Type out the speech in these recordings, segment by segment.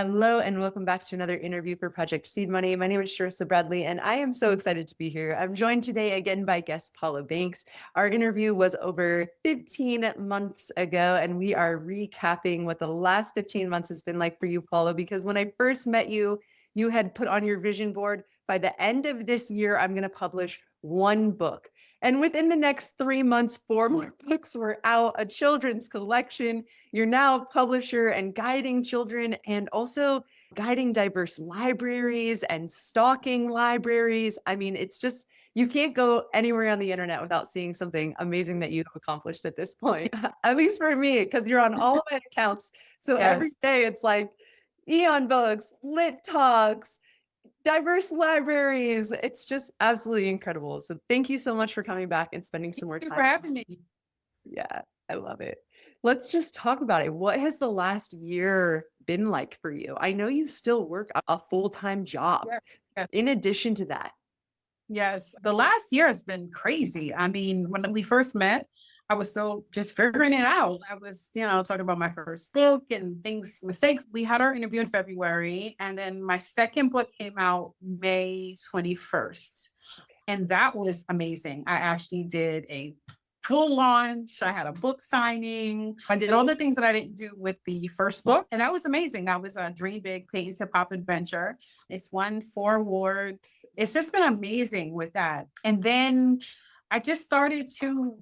Hello and welcome back to another interview for Project Seed Money. My name is Sharissa Bradley and I am so excited to be here. I'm joined today again by guest Paula Banks. Our interview was over 15 months ago and we are recapping what the last 15 months has been like for you, Paula, because when I first met you, you had put on your vision board, by the end of this year, I'm going to publish one book. And within the next 3 months, 4 more books were out, a children's collection. You're now a publisher and guiding children and also guiding diverse libraries and stalking libraries. I mean, it's just, you can't go anywhere on the internet without seeing something amazing that you've accomplished at this point, at least for me, because you're on all of my accounts. So every day it's like EION Books, Lit Talks, diverse libraries. It's just absolutely incredible. So thank you so much for coming back and spending some more time. Thank you for having me. Yeah, I love it. Let's just talk about it. What has the last year been like for you? I know you still work a full-time job. Yes. In addition to that. Yes, the last year has been crazy. I mean, when we first met, I was still just figuring it out. I was, talking about my first book and mistakes. We had our interview in February, and then my second book came out May 21st. And that was amazing. I actually did a full launch. I had a book signing. I did all the things that I didn't do with the first book. And that was amazing. That was a Dream Big Paint Hip Hop Adventure. It's won 4 awards. It's just been amazing with that. And then I just started to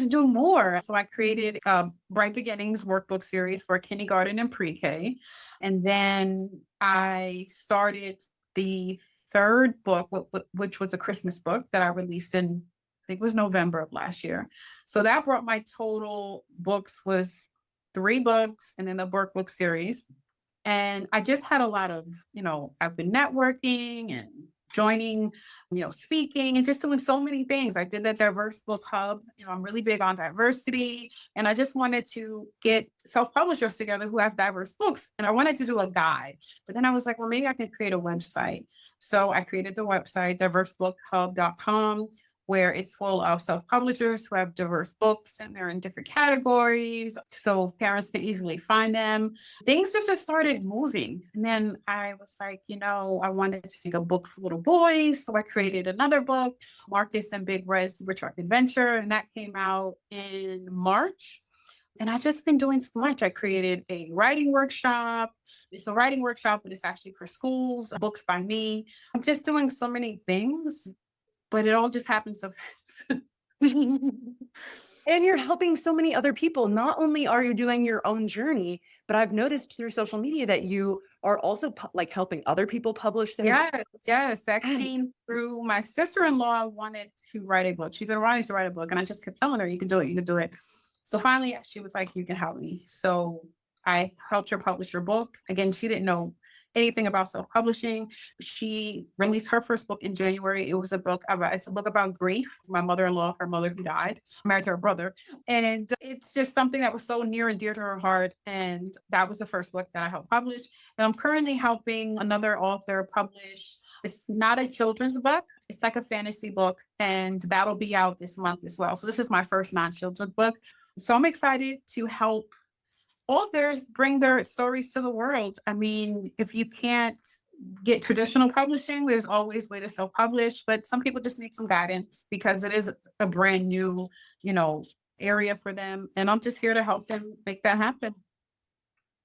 do more. So I created a Bright Beginnings workbook series for kindergarten and pre-K. And then I started the third book, which was a Christmas book that I released in, I think it was November of last year. So that brought my total books was 3 books and then the workbook series. And I just had a lot of, I've been networking and joining, speaking and just doing so many things. I did the Diverse Book Hub. I'm really big on diversity. And I just wanted to get self-publishers together who have diverse books. And I wanted to do a guide. But then I was like, well, maybe I can create a website. So I created the website, diversebookhub.com, where it's full of self-publishers who have diverse books and they're in different categories, so parents can easily find them. Things just started moving. And then I was like, I wanted to make a book for little boys. So I created another book, Marcus and Big Red's Super Truck Adventure, and that came out in March. And I just been doing so much. I created a writing workshop. It's a writing workshop, but it's actually for schools, books by me. I'm just doing so many things. But it all just happens so fast. And you're helping so many other people. Not only are you doing your own journey, but I've noticed through social media that you are also helping other people publish their books. Yes. That came through my sister-in-law wanted to write a book. She's been wanting to write a book. And I just kept telling her, you can do it, you can do it. So finally, she was like, you can help me. So I helped her publish her book. Again, she didn't know anything about self-publishing. She released her first book in January. It's a book about grief. My mother-in-law, her mother who died, married to her brother. And it's just something that was so near and dear to her heart. And that was the first book that I helped publish. And I'm currently helping another author publish. It's not a children's book. It's like a fantasy book. And that'll be out this month as well. So this is my first non-children's book. So I'm excited to help authors bring their stories to the world. I mean, if you can't get traditional publishing, there's always way to self-publish, but some people just need some guidance because it is a brand new, area for them. And I'm just here to help them make that happen.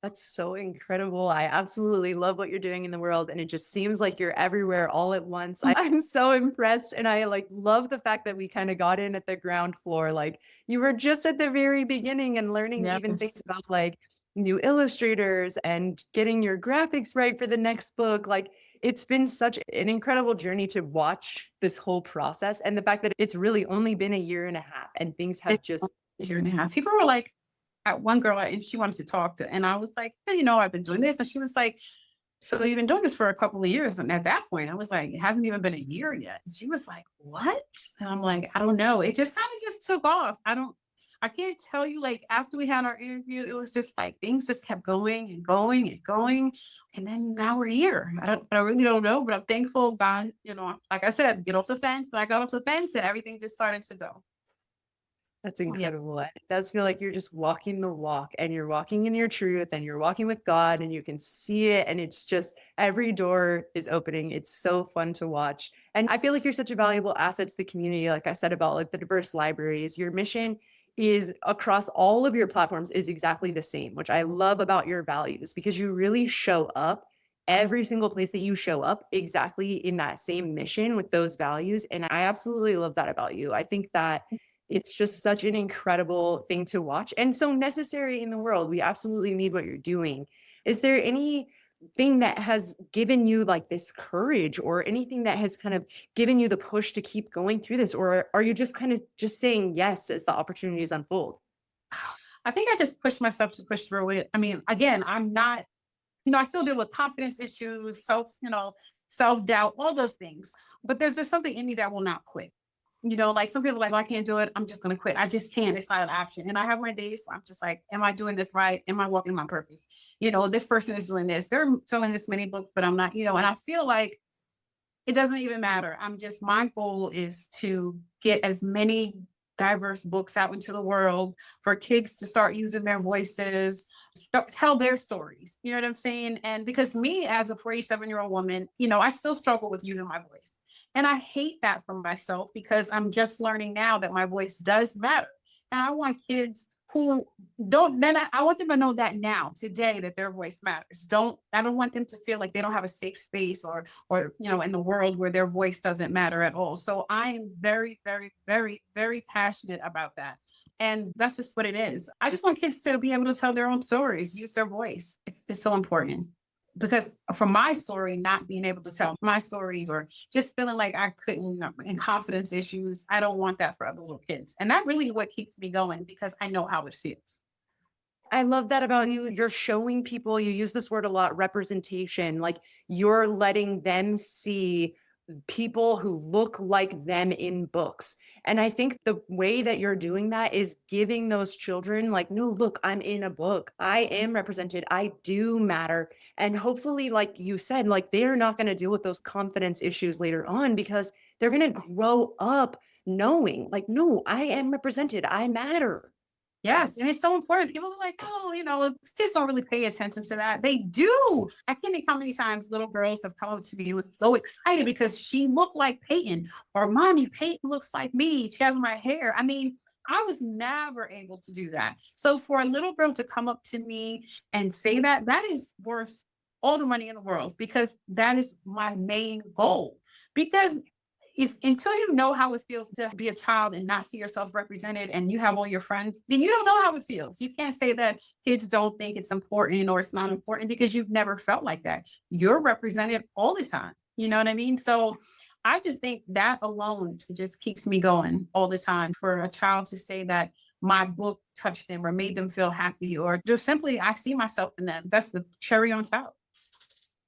That's so incredible. I absolutely love what you're doing in the world. And it just seems like you're everywhere all at once. I'm so impressed. And I love the fact that we kind of got in at the ground floor. Like you were just at the very beginning and learning even things about new illustrators and getting your graphics right for the next book. Like it's been such an incredible journey to watch this whole process. And the fact that it's really only been a year and a half and things have just a year and a half. People were like, at one girl, and she wanted to talk to, and I was like, I've been doing this. And she was like, so you've been doing this for a couple of years. And at that point, I was like, it hasn't even been a year yet. And she was like, what? And I'm like, I don't know. It just kind of just took off. I can't tell you, after we had our interview, it was just like things just kept going and going and going. And then now we're here. I really don't know, but I'm thankful God, like I said, get off the fence. So I got off the fence and everything just started to go. That's Yeah. incredible. It does feel like you're just walking the walk and you're walking in your truth and you're walking with God and you can see it. And it's just every door is opening. It's so fun to watch. And I feel like you're such a valuable asset to the community. Like I said about like the diverse libraries, your mission is across all of your platforms is exactly the same, which I love about your values because you really show up every single place that you show up exactly in that same mission with those values. And I absolutely love that about you. I think that it's just such an incredible thing to watch and so necessary in the world. We absolutely need what you're doing. Is there anything that has given you like this courage or anything that has kind of given you the push to keep going through this? Or are you just kind of just saying yes as the opportunities unfold? I think I just pushed myself to push through it. I mean, again, I'm not, I still deal with confidence issues, self-doubt, all those things. But there's just something in me that will not quit. Like some people are like, "Oh, I can't do it. I'm just gonna quit. I just can't. It's not an option." And I have my days where I'm just like, am I doing this right? Am I walking my purpose? This person is doing this. They're selling this many books, but I'm not, and I feel like it doesn't even matter. My goal is to get as many diverse books out into the world for kids to start using their voices, tell their stories. You know what I'm saying? And because me, as a 47-year-old woman, I still struggle with using my voice. And I hate that for myself because I'm just learning now that my voice does matter. And I want kids who don't, then I want them to know that now, today, that their voice matters. I don't want them to feel like they don't have a safe space or in the world where their voice doesn't matter at all. So I am very, very, very, very passionate about that. And that's just what it is. I just want kids to be able to tell their own stories, use their voice. It's so important. Because for my story, not being able to tell my stories or just feeling like I couldn't, and confidence issues, I don't want that for other little kids. And that really is what keeps me going because I know how it feels. I love that about you. You're showing people, you use this word a lot, representation, like you're letting them see people who look like them in books. And I think the way that you're doing that is giving those children, like, no, look, I'm in a book. I am represented. I do matter. And hopefully, like you said, like they're not going to deal with those confidence issues later on because they're going to grow up knowing, like, no, I am represented. I matter. Yes, and it's so important. People are like, "Oh, kids don't really pay attention to that." They do. I can't think how many times little girls have come up to me and so excited because she looked like Peyton, or "Mommy, Peyton looks like me. She has my hair." I mean, I was never able to do that. So for a little girl to come up to me and say that, that is worth all the money in the world because that is my main goal. Because if until you know how it feels to be a child and not see yourself represented and you have all your friends, then you don't know how it feels. You can't say that kids don't think it's important or it's not important because you've never felt like that. You're represented all the time. You know what I mean? So I just think that alone just keeps me going all the time for a child to say that my book touched them or made them feel happy or just simply I see myself in them. That's the cherry on top.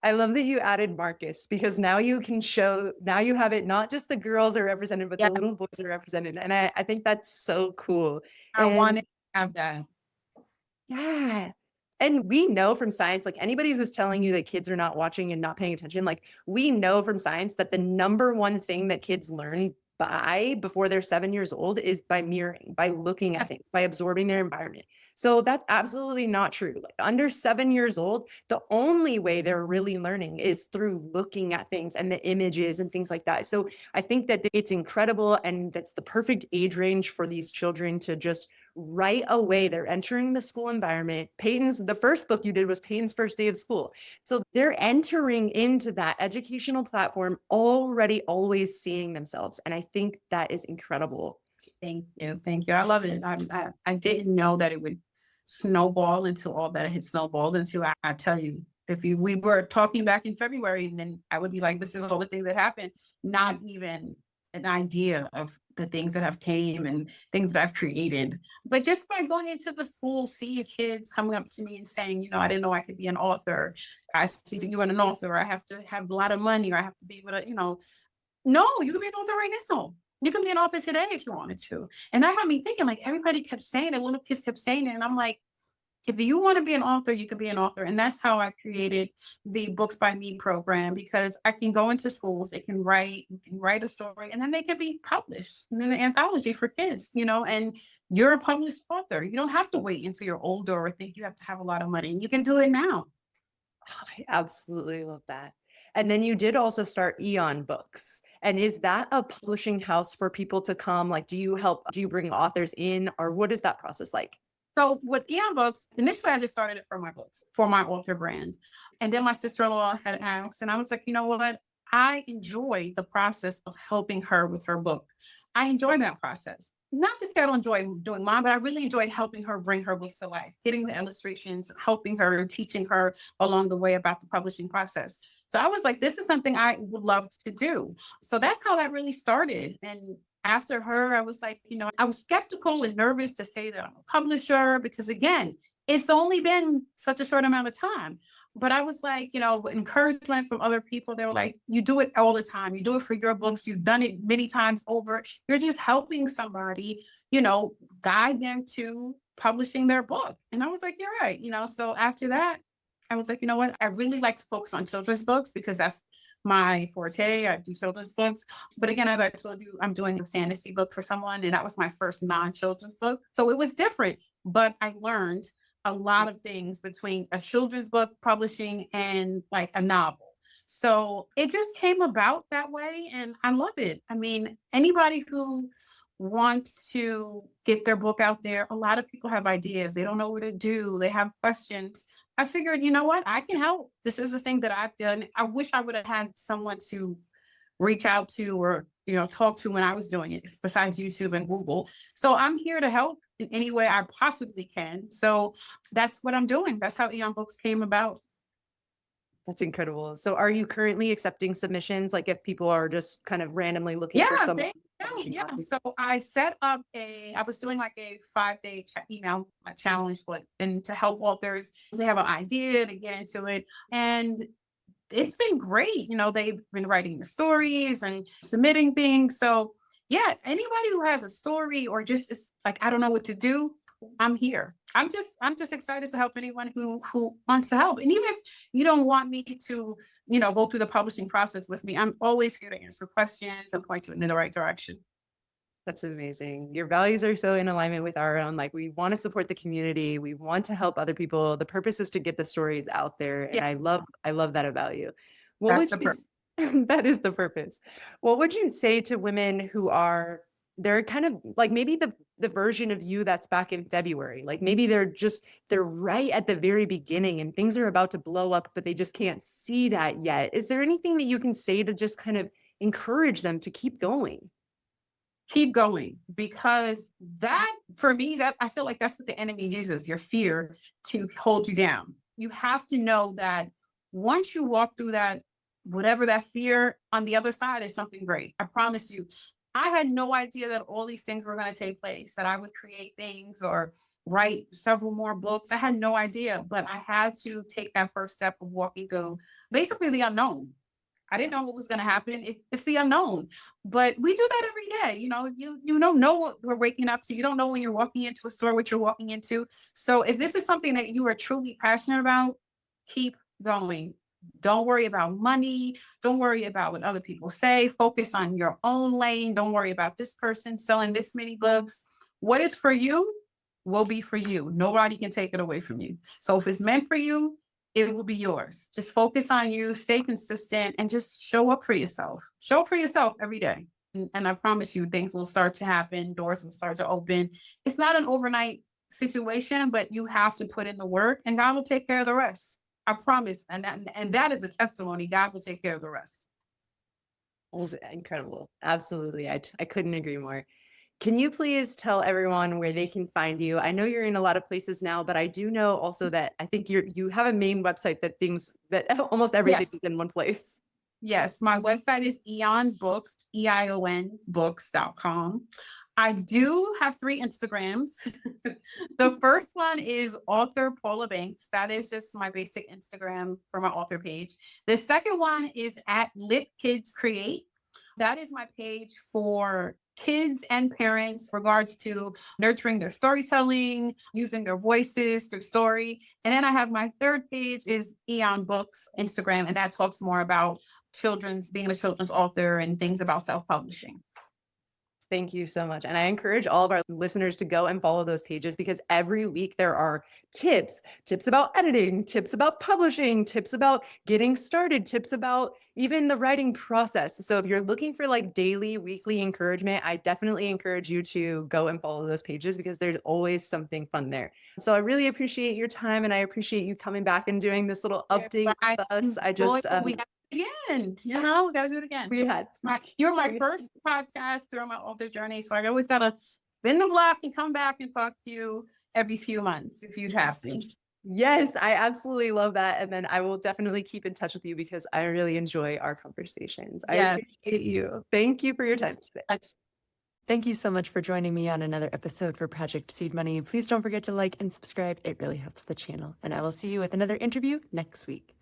I love that you added Marcus because now you can show, now you have it, not just the girls are represented, but Yeah, the little boys are represented. And I think that's so cool. I And wanted to have that. yeah. And we know from science, like anybody who's telling you that kids are not watching and not paying attention, like we know from science that the number one thing that kids learn by before they're 7 years old is by mirroring, by looking at things, by absorbing their environment. So that's absolutely not true. Like under 7 years old, the only way they're really learning is through looking at things and the images and things like that. So I think that it's incredible and that's the perfect age range for these children to just right away they're entering the school environment. The first book you did was Peyton's first day of school. So they're entering into that educational platform already always seeing themselves. And I think that is incredible. Thank you. Thank you. I love it. I didn't know that it would snowball into all that it had snowballed into. I tell you, we were talking back in February, and then I would be like, this is all the things that happened, not even an idea of the things that have came and things that I've created. But just by going into the school, seeing kids coming up to me and saying, I didn't know I could be an author. I see you an author. I have to have a lot of money, or I have to be able to, no, you can be an author right now. You can be an author today if you wanted to. And that had me thinking, like, everybody kept saying it, little kids kept saying it. And I'm like, if you want to be an author, you can be an author. And that's how I created the Books by Me program, because I can go into schools, they can write, you can write a story, and then they can be published in an anthology for kids, and you're a published author. You don't have to wait until you're older or think you have to have a lot of money. You can do it now. Oh, I absolutely love that. And then you did also start EON Books. And is that a publishing house for people to come? Like, do you bring authors in, or what is that process like? So with EION Books, initially I just started it for my books, for my author brand. And then my sister-in-law had asked, and I was like, you know what? I enjoy the process of helping her with her book. I enjoy that process. Not just that I don't enjoy doing mine, but I really enjoyed helping her bring her book to life, getting the illustrations, helping her, teaching her along the way about the publishing process. So I was like, this is something I would love to do. So that's how that really started. And after her, I was like, I was skeptical and nervous to say that I'm a publisher because, again, it's only been such a short amount of time. But I was like, encouragement from other people. They were like, you do it all the time. You do it for your books. You've done it many times over. You're just helping somebody, guide them to publishing their book. And I was like, you're right. So after that, I was like, you know what? I really like to focus on children's books because that's my forte. I do children's books. But again, as I told you, I'm doing a fantasy book for someone, and that was my first non-children's book. So it was different, but I learned a lot of things between a children's book publishing and like a novel. So it just came about that way, and I love it. I mean, anybody who wants to get their book out there, a lot of people have ideas. They don't know what to do. They have questions. I figured, you know what? I can help. This is the thing that I've done. I wish I would have had someone to reach out to or, talk to when I was doing it, besides YouTube and Google. So I'm here to help in any way I possibly can. So that's what I'm doing. That's how EION Books came about. That's incredible. So are you currently accepting submissions? Like if people are just kind of randomly looking for Yeah, some they yeah. So I set up I was doing like a 5-day email challenge, and to help authors, they have an idea to get into it. And it's been great. They've been writing the stories and submitting things. So yeah, anybody who has a story or just is like, I don't know what to do, I'm here. I'm just excited to help anyone who wants to help. And even if you don't want me to, go through the publishing process with me, I'm always here to answer questions and point you in the right direction. That's amazing. Your values are so in alignment with our own. Like we want to support the community. We want to help other people. The purpose is to get the stories out there. And Yeah, I love that about you. What that's would the you, purpose. that is the purpose. What would you say to women who are, they're kind of like maybe the version of you that's back in February, like maybe they're right at the very beginning and things are about to blow up, but they just can't see that yet. Is there anything that you can say to just kind of encourage them to keep going? Keep going, because that, for me, that I feel like that's what the enemy uses, your fear, to hold you down. You have to know that once you walk through that, whatever that fear, on the other side is something great. I promise you. I had no idea that all these things were going to take place, that I would create things or write several more books. I had no idea, but I had to take that first step of walking through basically the unknown. I didn't know what was going to happen. It's the unknown, but we do that every day. You don't know what we're waking up to. You don't know when you're walking into a store what you're walking into. So if this is something that you are truly passionate about, keep going. Don't worry about money. Don't worry about what other people say. Focus on your own lane. Don't worry about this person selling this many books. What is for you will be for you. Nobody can take it away from you. So if it's meant for you, it will be yours. Just focus on you, stay consistent, and just show up for yourself. Show up for yourself every day. And I promise you, things will start to happen. Doors will start to open. It's not an overnight situation, but you have to put in the work, and God will take care of the rest. I promise. And that is a testimony. God will take care of the rest. That was incredible. Absolutely. I couldn't agree more. Can you please tell everyone where they can find you? I know you're in a lot of places now, but I do know also that I think you have a main website that almost everything Yes. is in one place. Yes, my website is EION Books, EION Books.com. I do have 3 Instagrams. The first one is author Paula Banks. That is just my basic Instagram for my author page. The second one is at Lit Kids Create. That is my page for kids and parents in regards to nurturing their storytelling, using their voices through story. And then I have my third page is EION Books Instagram, and that talks more about being a children's author and things about self-publishing. Thank you so much. And I encourage all of our listeners to go and follow those pages because every week there are tips about editing, tips about publishing, tips about getting started, tips about even the writing process. So if you're looking for like daily, weekly encouragement, I definitely encourage you to go and follow those pages because there's always something fun there. So I really appreciate your time and I appreciate you coming back and doing this little update with us. I just, again, we gotta do it again. You're my first podcast during my author journey, so I always gotta spin the block and come back and talk to you every few months if you'd have me. Yes, I absolutely love that. And then I will definitely keep in touch with you because I really enjoy our conversations. I appreciate you. Thank you for your time today. Thank you so much for joining me on another episode for Project Seed Money. Please don't forget to like and subscribe. It really helps the channel. And I will see you with another interview next week.